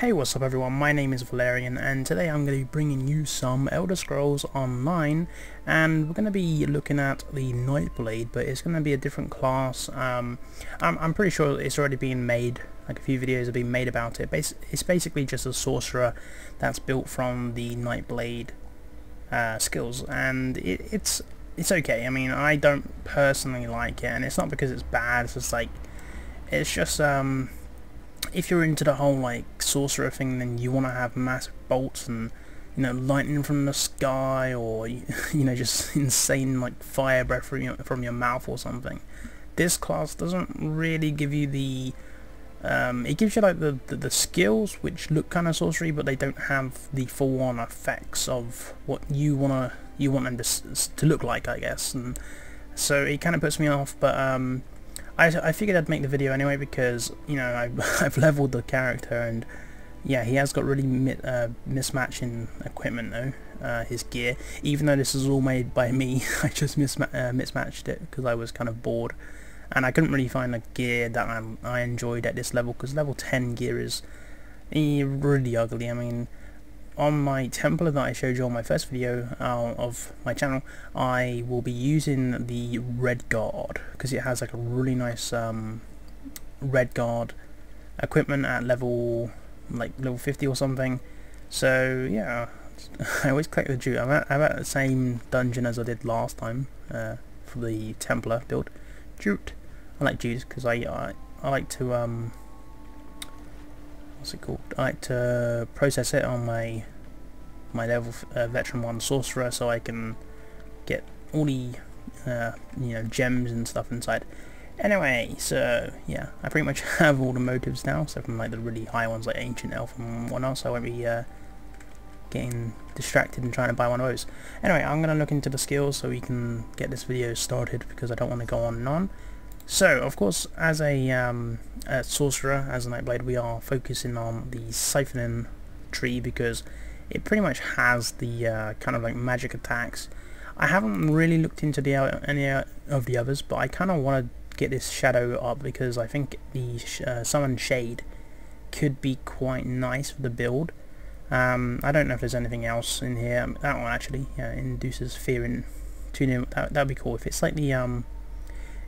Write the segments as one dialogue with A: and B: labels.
A: Hey, what's up everyone, my name is Valerian and today I'm going to be bringing you some Elder Scrolls Online, and we're going to be looking at the Nightblade, but it's going to be a different class. I'm pretty sure it's already been made, like a few videos have been made about it. It's basically just a sorcerer that's built from the Nightblade skills, and it's okay. I mean, I don't personally like it, and it's not because it's bad, it's just like, it's just if you're into the whole like sorcerer thing, then you want to have massive bolts and, you know, lightning from the sky, or you know, just insane like fire breath from your mouth or something. This class doesn't really give you the it gives you like the skills which look kind of sorcery, but they don't have the full-on effects of what you want them to look like, I guess. And so it kind of puts me off, but I figured I'd make the video anyway because, you know, I've leveled the character, and yeah, he has got really mismatching equipment though, his gear. Even though this is all made by me, I just mismatched it because I was kind of bored, and I couldn't really find a gear that I enjoyed at this level, because level 10 gear is really ugly. I mean, on my template that I showed you on my first video of my channel, I will be using the red guard because it has like a really nice red guard equipment at level 50 or something. So yeah, I always collect the jute. I'm at the same dungeon as I did last time for the Templar build. Jute. I like jute because I like to what's it called? I like to process it on my level veteran 1 sorcerer, so I can get all the you know, gems and stuff inside. Anyway, so yeah, I pretty much have all the motives now, except from like the really high ones like Ancient Elf and whatnot, so I won't be getting distracted and trying to buy one of those. Anyway, I'm going to look into the skills so we can get this video started, because I don't want to go on and on. So, of course, as a sorcerer, as a Nightblade, we are focusing on the Siphoning tree because it pretty much has the kind of like magic attacks. I haven't really looked into any of the others, but I kind of want to get this shadow up because I think the Summon Shade could be quite nice for the build. I don't know if there's anything else in here. That one actually, yeah, induces fear in tuning. That'd be cool if it's like the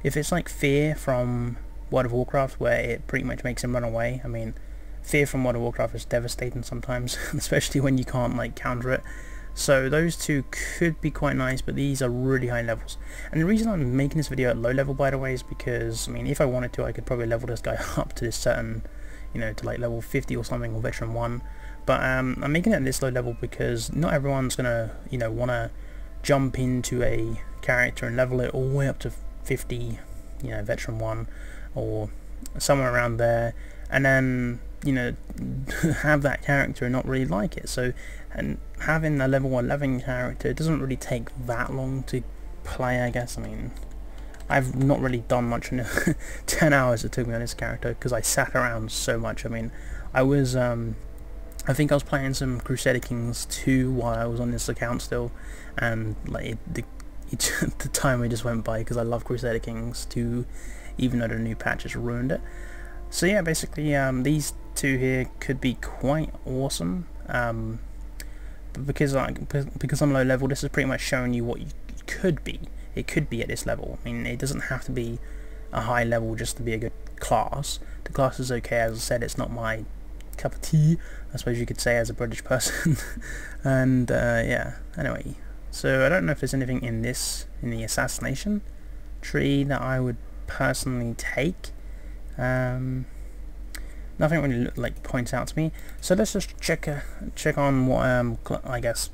A: if it's like fear from World of Warcraft, where it pretty much makes him run away. I mean, fear from World of Warcraft is devastating sometimes, especially when you can't like counter it. So those two could be quite nice, but these are really high levels. And the reason I'm making this video at low level, by the way, is because, I mean, if I wanted to, I could probably level this guy up to this certain, you know, to like level 50 or something, or veteran 1. But I'm making it at this low level because not everyone's gonna, you know, want to jump into a character and level it all the way up to 50, you know, veteran 1 or somewhere around there, and then, you know, have that character and not really like it. So, and having a level 11 character, it doesn't really take that long to play, I guess. I mean, I've not really done much in the 10 hours it took me on this character because I sat around so much. I mean, I was I think I was playing some Crusader Kings 2 while I was on this account still, and like the time just went by because I love Crusader Kings 2, even though the new patch has ruined it. So yeah, basically these two here could be quite awesome, but because I'm low level, this is pretty much showing you what you could be. It could be at this level. I mean, it doesn't have to be a high level just to be a good class. The class is okay, as I said, it's not my cup of tea, I suppose you could say, as a British person. And yeah, anyway, so I don't know if there's anything in the assassination tree that I would personally take. Nothing really like points out to me, so let's just check on what I guess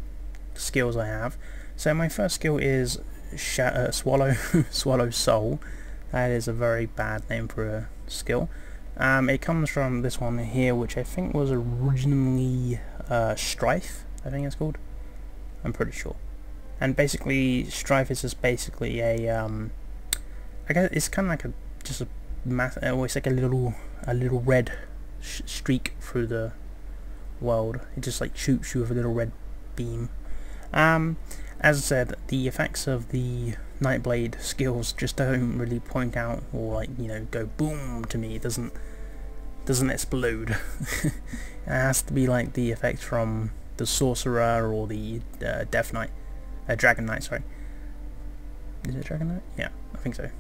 A: skills I have. So my first skill is Swallow Soul. That is a very bad name for a skill. It comes from this one here, which I think was originally Strife, I think it's called. I'm pretty sure. And basically, Strife is just basically a I guess it's kind of like just a it's like a little red streak through the world. It just like shoots you with a little red beam. As I said, the effects of the Nightblade skills just don't really point out or, like, you know, go boom to me. It doesn't doesn't explode. It has to be like the effect from the Sorcerer or the Death Knight, Dragon Knight, sorry. Is it Dragon Knight? Yeah, I think so.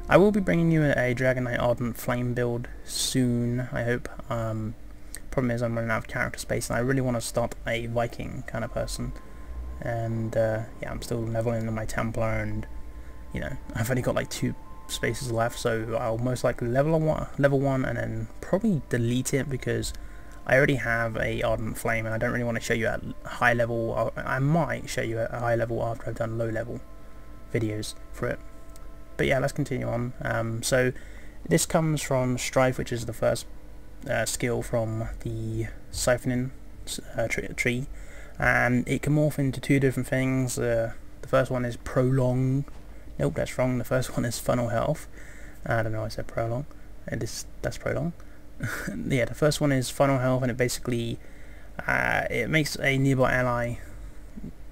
A: I will be bringing you a Dragon Knight Ardent Flame build soon, I hope. Problem is I'm running out of character space and I really want to start a Viking kind of person. And yeah, I'm still leveling in my Templar, and you know, I've only got like 2 spaces left, so I'll most likely level 1 and then probably delete it because I already have a Ardent Flame and I don't really want to show you at high level. I might show you at a high level after I've done low level videos for it. But yeah, let's continue on. So this comes from Strife, which is the first skill from the Siphoning tree, and it can morph into 2 different things. The first one is Prolong. Nope, that's wrong. The first one is Funnel Health. I don't know why I said Prolong. That's Prolong. Yeah, the first one is Funnel Health, and it basically it makes a nearby ally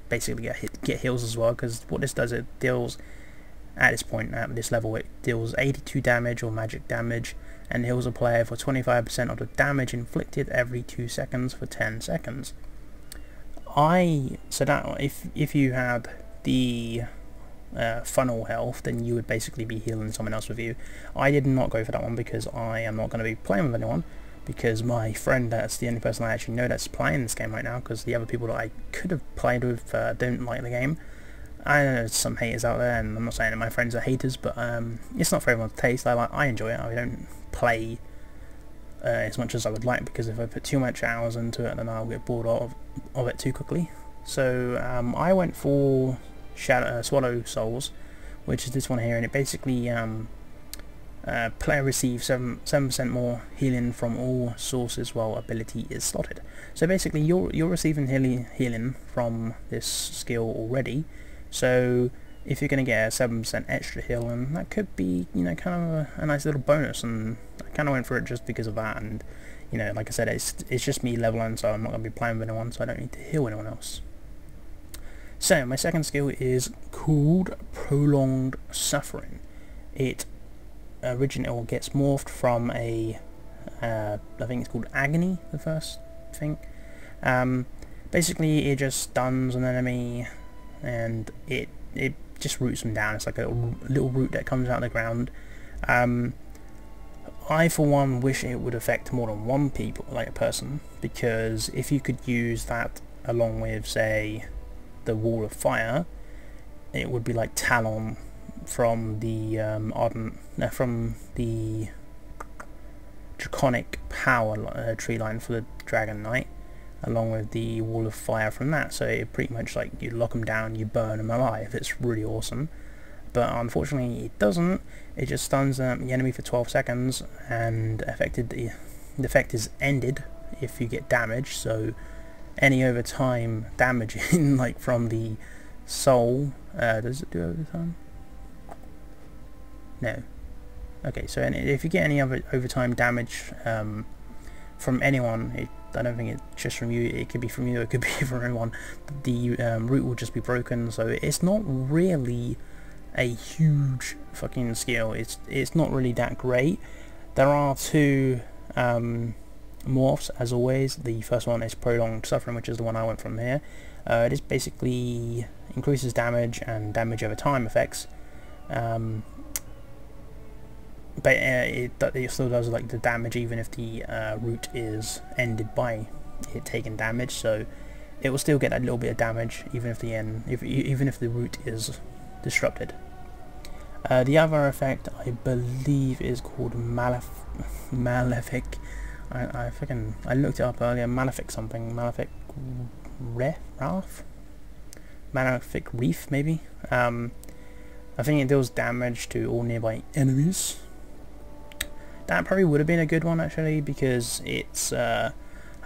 A: basically get heals as well, because what this does, it deals, at this point, at this level, it deals 82 damage or magic damage and heals a player for 25% of the damage inflicted every 2 seconds for 10 seconds. So that if you had the funnel health, then you would basically be healing someone else with you. I did not go for that one because I am not going to be playing with anyone, because my friend, that's the only person I actually know that's playing this game right now, because the other people that I could have played with don't like the game. I know there's some haters out there, and I'm not saying that my friends are haters, but it's not for everyone's taste. I enjoy it. I don't play as much as I would like, because if I put too much hours into it, then I'll get bored of it too quickly. So I went for Swallow Souls, which is this one here, and it basically player receives 7% more healing from all sources while ability is slotted. So basically you're receiving healing from this skill already, so if you're going to get a 7% extra healing, that could be, you know, kind of a nice little bonus, and I kind of went for it just because of that. And you know, like I said, it's just me leveling, so I'm not going to be playing with anyone, so I don't need to heal anyone else. So my second skill is called Prolonged Suffering. It gets morphed from a I think it's called Agony, the first thing. Basically it just stuns an enemy and it just roots them down. It's like a little root that comes out of the ground. I for one wish it would affect more than one person, because if you could use that along with, say, the Wall of Fire, it would be like Talon from the from the Draconic Power tree line for the Dragon Knight, along with the Wall of Fire from that. So it pretty much, like, you lock them down, you burn them alive. It's really awesome. But unfortunately it doesn't. It just stuns the enemy for 12 seconds, and the effect is ended if you get damage. So any overtime damage like from the soul, does it do overtime? No. Okay, so if you get any other overtime damage from anyone, I don't think it's just from you. It could be from you, it could be from anyone. The root will just be broken. So it's not really a huge fucking skill. It's not really that great. There are 2 morphs, as always. The first one is Prolonged Suffering, which is the one I went from here. It is basically increases damage and damage over time effects, but it still does like the damage even if the root is ended by it taking damage. So it will still get that little bit of damage even if even if the root is disrupted. The other effect, I believe, is called Malefic. I looked it up earlier. Malefic something. Malefic Wrath? Malefic Reef, maybe. I think it deals damage to all nearby enemies. That probably would have been a good one, actually, because it's I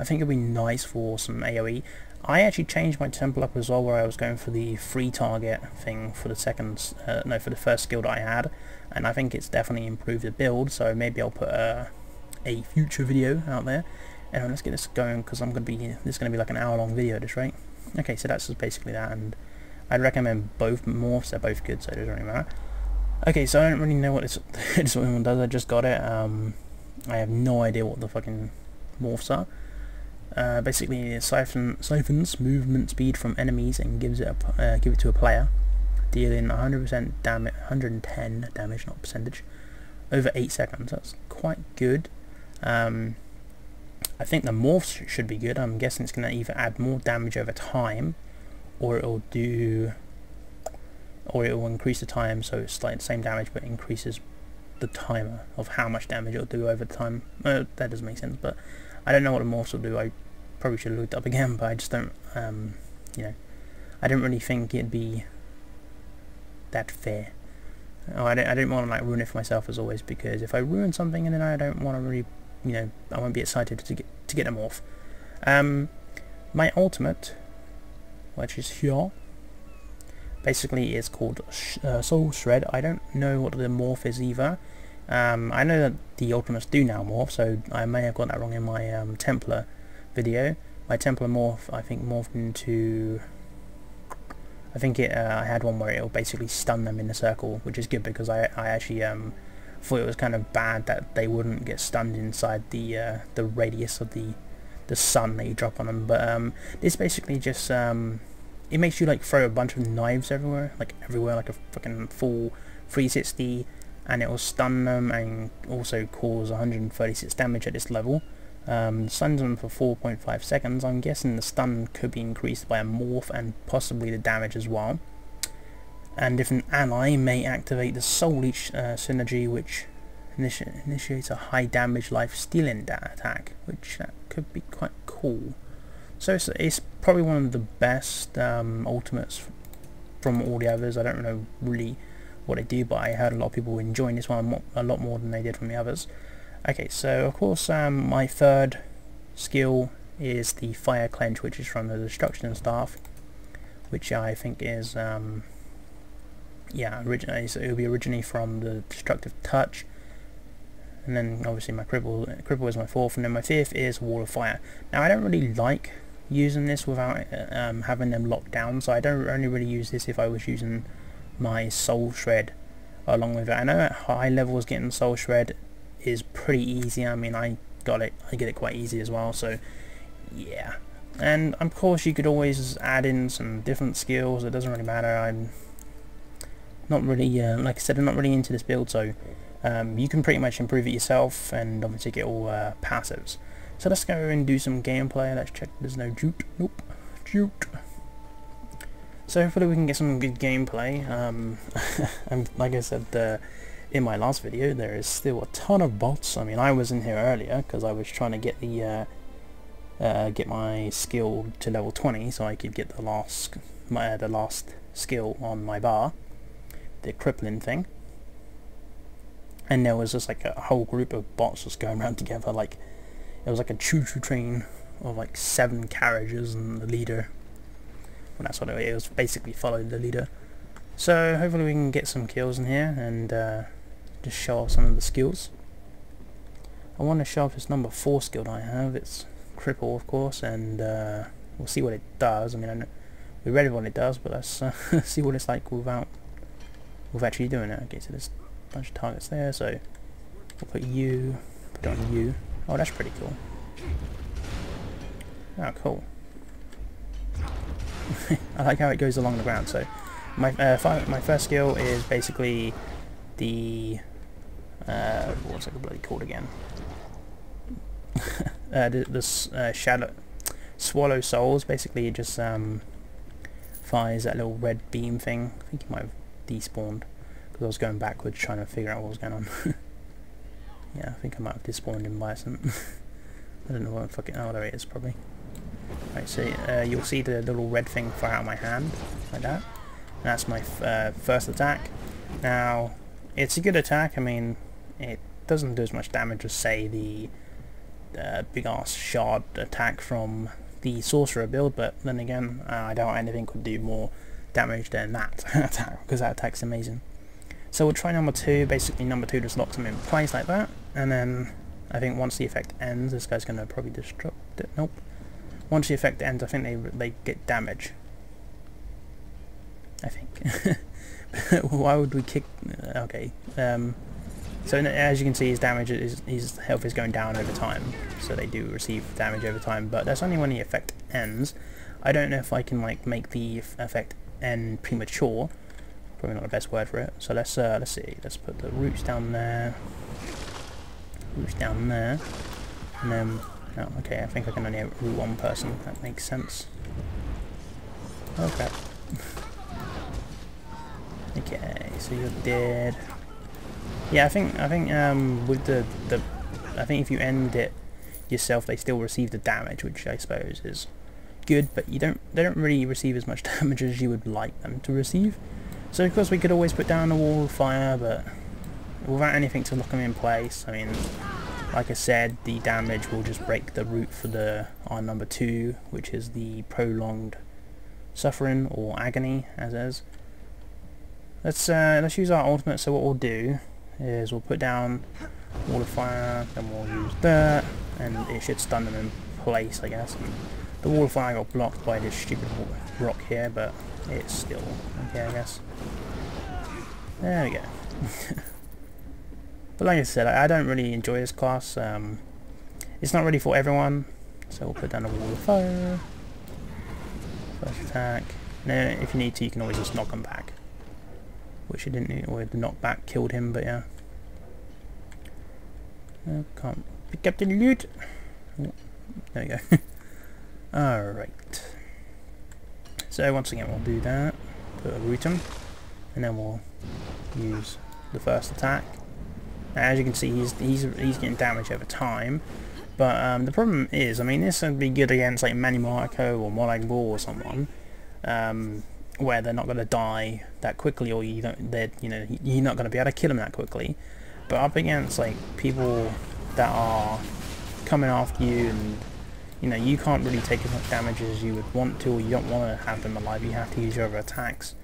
A: think it'd be nice for some AoE. I actually changed my temple up as well, where I was going for the free target thing for the for the first skill that I had, and I think it's definitely improved the build. So maybe I'll put a future video out there. And let's get this going, because this is gonna be like an hour-long video at this rate. Okay, so that's just basically that, and I'd recommend both morphs. They're both good, so it doesn't really matter. Okay, so I don't really know what this one does. I just got it. I have no idea what the fucking morphs are. Basically, it siphons movement speed from enemies and give it to a player, dealing 100% damage, 110 damage, not percentage, over 8 seconds. That's quite good. I think the morphs should be good. I'm guessing it's going to either add more damage over time, or it will increase the time, so it's like the same damage but increases the timer of how much damage it'll do over time. That doesn't make sense, but I don't know what the morphs will do. I probably should have looked up again, but I just don't, you know, I don't really think it'd be that fair. Oh, I didn't want to like ruin it for myself as always, because if I ruin something and then I don't want to really, you know, I won't be excited to get them off. My ultimate, which is here, basically is called Soul Shred. I don't know what the morph is either. I know that the ultimates do now morph, so I may have got that wrong in my Templar video. My Templar morph, I think, morphed into... I think I had one where it'll basically stun them in a circle, which is good because I actually thought it was kind of bad that they wouldn't get stunned inside the radius of the sun that you drop on them. But this basically just it makes you like throw a bunch of knives everywhere, like a fucking full 360, and it will stun them and also cause 136 damage at this level. Stuns them for 4.5 seconds. I'm guessing the stun could be increased by a morph and possibly the damage as well. And if an ally may activate the Soul Leech synergy, which initiates a high damage life stealing attack, which that could be quite cool. So it's probably one of the best ultimates from all the others. I don't know really what they do, but I heard a lot of people enjoying this one a lot more than they did from the others. Okay, so of course my third skill is the Fire Clench, which is from the Destruction Staff, which I think is yeah, so it will be originally from the Destructive Touch, and then obviously my cripple is my fourth, and then my fifth is Wall of Fire. Now I don't really like using this without having them locked down, so I don't only really use this if I was using my Soul Shred along with it. I know at high levels getting Soul Shred is pretty easy. I mean, I get it quite easy as well, so yeah. And of course you could always add in some different skills. It doesn't really matter. I'm not really like I said, I'm not really into this build, so you can pretty much improve it yourself and obviously get all passives. So let's go and do some gameplay. Let's check there's no jute. Nope, jute. So hopefully we can get some good gameplay. And like I said in my last video, there is still a ton of bots. I mean, I was in here earlier because I was trying to get the get my skill to level 20 so I could get the last skill on my bar, the crippling thing. And there was just like a whole group of bots just going around together, like it was like a choo-choo train of like 7 carriages and the leader. Well, that's what it was, basically followed the leader. So hopefully we can get some kills in here and just show off some of the skills. I want to show off this number 4 skill that I have. It's cripple, of course, and we'll see what it does. I mean, I know we read what it does, but let's see what it's like without actually doing it. Okay, so there's a bunch of targets there, so we'll put you, put it on you. Oh, that's pretty cool. Oh, cool. I like how it goes along the ground. So my first skill is basically the what's it bloody called again? the shadow swallow souls. Basically, it just fires that little red beam thing. I think it might have despawned because I was going backwards trying to figure out what was going on. Yeah, I think I might have despawned him by accident. I don't know what fucking... oh, there it is, probably. Right, so you'll see the little red thing fire out of my hand, like that. And that's my first attack. Now, it's a good attack. I mean, it doesn't do as much damage as, say, the big-ass shard attack from the sorcerer build, but then again, I doubt anything could do more damage than that attack, because that attack's amazing. So we'll try number 2. Basically, number 2 just locks him in place like that, and then I think once the effect ends, this guy's going to probably disrupt it. Nope. Once the effect ends, I think they get damage. I think. Why would we kick... okay. So as you can see, his health is going down over time, so they do receive damage over time, but that's only when the effect ends. I don't know if I can like make the effect end premature. Probably not the best word for it. So let's see. Let's put the roots down there. Roots down there. And then oh, okay, I think I can only root one person. That makes sense. Oh crap. Okay, so you're dead. Yeah, I think with I think if you end it yourself, they still receive the damage, which I suppose is good, but they don't really receive as much damage as you would like them to receive. So of course we could always put down a wall of fire, but without anything to lock them in place. I mean, like I said, the damage will just break the root for our number 2, which is the prolonged suffering or agony, as is. Let's use our ultimate. So what we'll do is we'll put down wall of fire, then we'll use that, and it should stun them in place, I guess. And the wall of fire got blocked by this stupid rock here, but it's still okay, I guess. There we go. But like I said, I don't really enjoy this class. It's not really for everyone, so we'll put down a wall of fire. First attack. Now, if you need to, you can always just knock them back. Which you didn't need, or the knockback killed him, but yeah. Can't pick up the loot. Oh, there we go. Alright. So once again, we'll do that. Put a root him, and then we'll use the first attack. Now, as you can see, he's getting damage over time. But the problem is, I mean, this would be good against like Manny Marco or Molag Ball or someone. Where they're not going to die that quickly, or you're not going to be able to kill them that quickly. But up against like people that are coming after you, and you can't really take as much damage as you would want to, or you don't want to have them alive. You have to use your other attacks.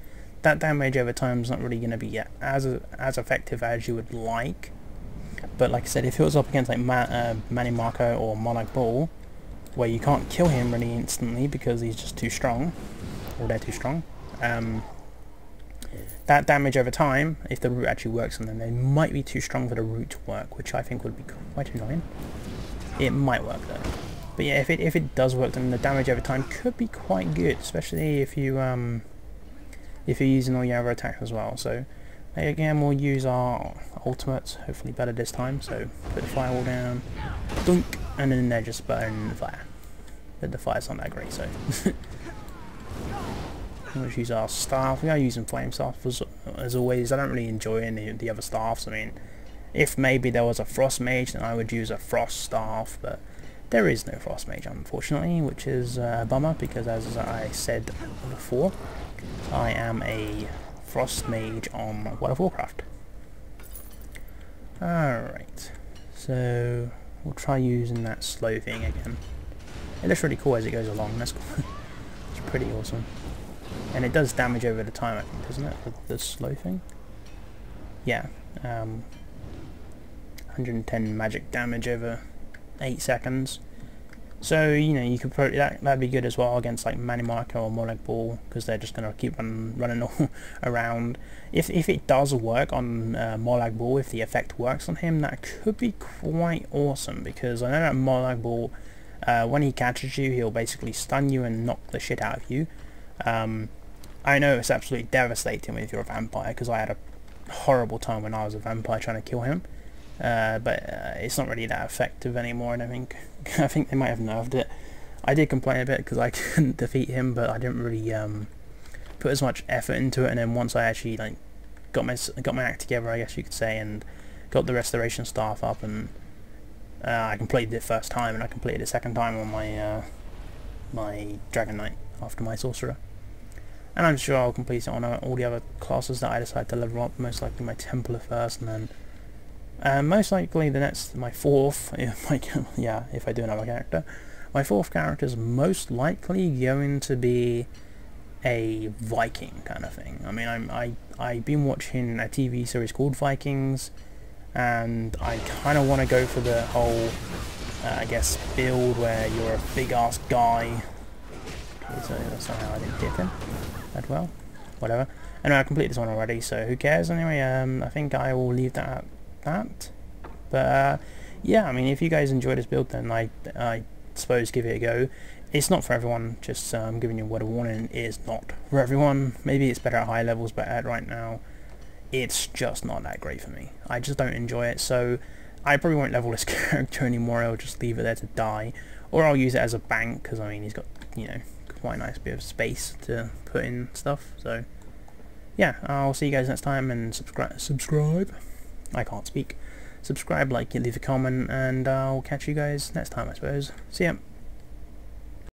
A: That damage over time is not really going to be as effective as you would like. But like I said, if it was up against like Manny Marco or Molag Ball, where you can't kill him really instantly because he's just too strong, or they're too strong. That damage over time, if the root actually works on them, they might be too strong for the root to work, which I think would be quite annoying. It might work though. But yeah, if it does work, then the damage over time could be quite good, especially if you're using all your other attacks as well. So again, we'll use our ultimates, hopefully better this time. So put the firewall down, dunk, and then they're just burning the fire. But the fire's not that great, so. We'll use our staff. We are using flame staff as always. I don't really enjoy any of the other staffs. I mean, if maybe there was a frost mage, then I would use a frost staff, but there is no frost mage, unfortunately, which is a bummer, because as I said before, I am a frost mage on World of Warcraft. Alright, so we'll try using that slow thing again. It looks really cool as it goes along. That's cool. It's pretty awesome. And it does damage over the time, I think, doesn't it? The slow thing? Yeah. 110 magic damage over 8 seconds. So, you could probably, that'd be good as well against like Manny Marco or Molag Ball, because they're just going to keep running all around. If it does work on Molag Ball, if the effect works on him, that could be quite awesome, because I know that Molag Ball, when he catches you, he'll basically stun you and knock the shit out of you. I know it's absolutely devastating if you're a vampire, because I had a horrible time when I was a vampire trying to kill him. But it's not really that effective anymore, and I think they might have nerfed it. I did complain a bit because I couldn't defeat him, but I didn't really put as much effort into it. And then once I actually like got my act together, I guess you could say, and got the restoration staff up, and I completed it first time, and I completed it second time on my my Dragon Knight after my Sorcerer. And I'm sure I'll complete it on all the other classes that I decide to level up. Most likely my Templar first, and then most likely the next, my fourth, if I do another character, my fourth character is most likely going to be a Viking kind of thing. I mean, I've been watching a TV series called Vikings, and I kind of want to go for the whole, I guess, build where you're a big ass guy. So that's not how I didn't hit him that well. Whatever. Anyway, I completed this one already, so who cares? Anyway, I think I will leave that that. But yeah, I mean, if you guys enjoy this build, then I suppose give it a go. It's not for everyone, just giving you a word of warning, it is not for everyone. Maybe it's better at high levels, but at right now, it's just not that great for me. I just don't enjoy it, so I probably won't level this character anymore. I'll just leave it there to die, or I'll use it as a bank, because I mean, he's got, you know, quite a nice bit of space to put in stuff. So yeah, I'll see you guys next time, and subscribe. I can't speak. Subscribe, like, leave a comment, and I'll catch you guys next time, I suppose. See ya.